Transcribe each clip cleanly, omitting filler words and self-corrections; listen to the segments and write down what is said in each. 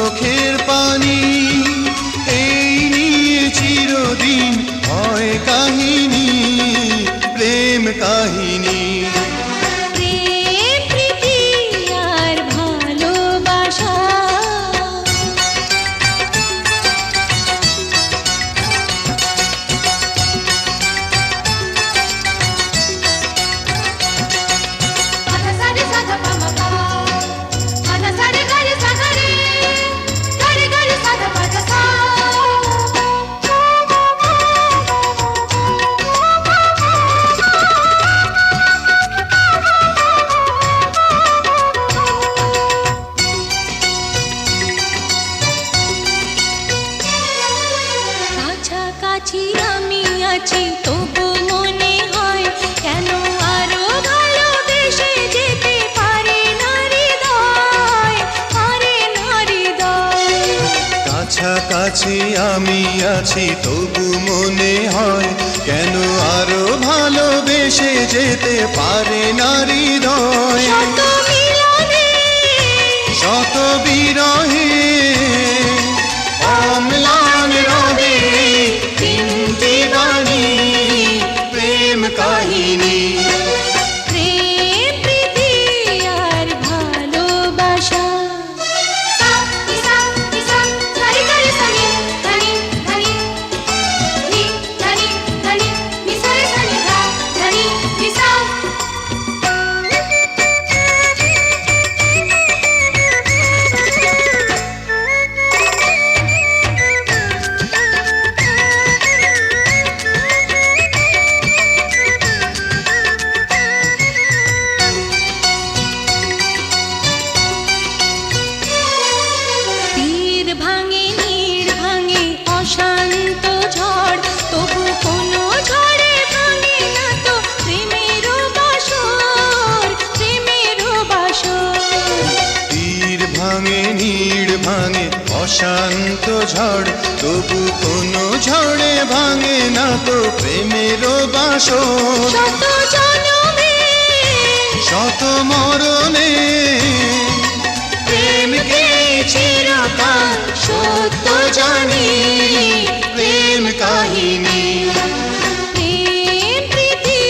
চোখের পানি, এই নিয়ে চিরদিন হয় কাহিনী, প্রেম কাহিনী। প্রেম প্রীতি আর ভালোবাসা, কাছাকাছি আমি আছি তবু মনে হয় কেন আরো ভালোবেসে যেতে পারে না হৃদয়, পারে না হৃদয়। কাছাকাছি আমি আছি তবু মনে হয় কেন আরো ভালোবেসে যেতে পারে না হৃদয়। শত মিলনে শত বিরহে অম্লান রবে তিনটি বাণী, প্রেম কাহিনী। প্রেম প্রীতি আর ভালোবাসা। তীর ভাঙে নীড় ভাঙে অশান্ত ঝড়, তবু কোনো ঝড়ে ভাঙে না তো প্রেমের বাসর, প্রেমের বাসর। তীর ভাঙে নীড় ভাঙে অশান্ত ঝড়, তবু কোনো ঝড়ে ভাঙে না তো প্রেমের বাসর। শত জনমে শত মরণে প্রেমকে চিরকাল সত্য জানি, প্রেম কাহিনী। প্রেম প্রীতি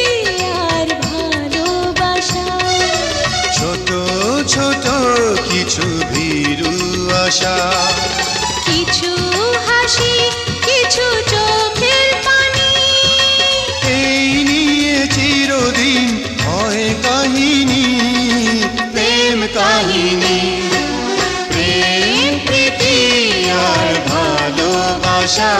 আর ভালোবাসা। ছোট ছোট কিছু ভীরু আশা, কিছু হাসি কিছু চোখের পানি, এই নিয়ে চিরদিন হয় কাহিনী, প্রেম কাহিনী। প্রেম প্রীতি আর ভালোবাসা।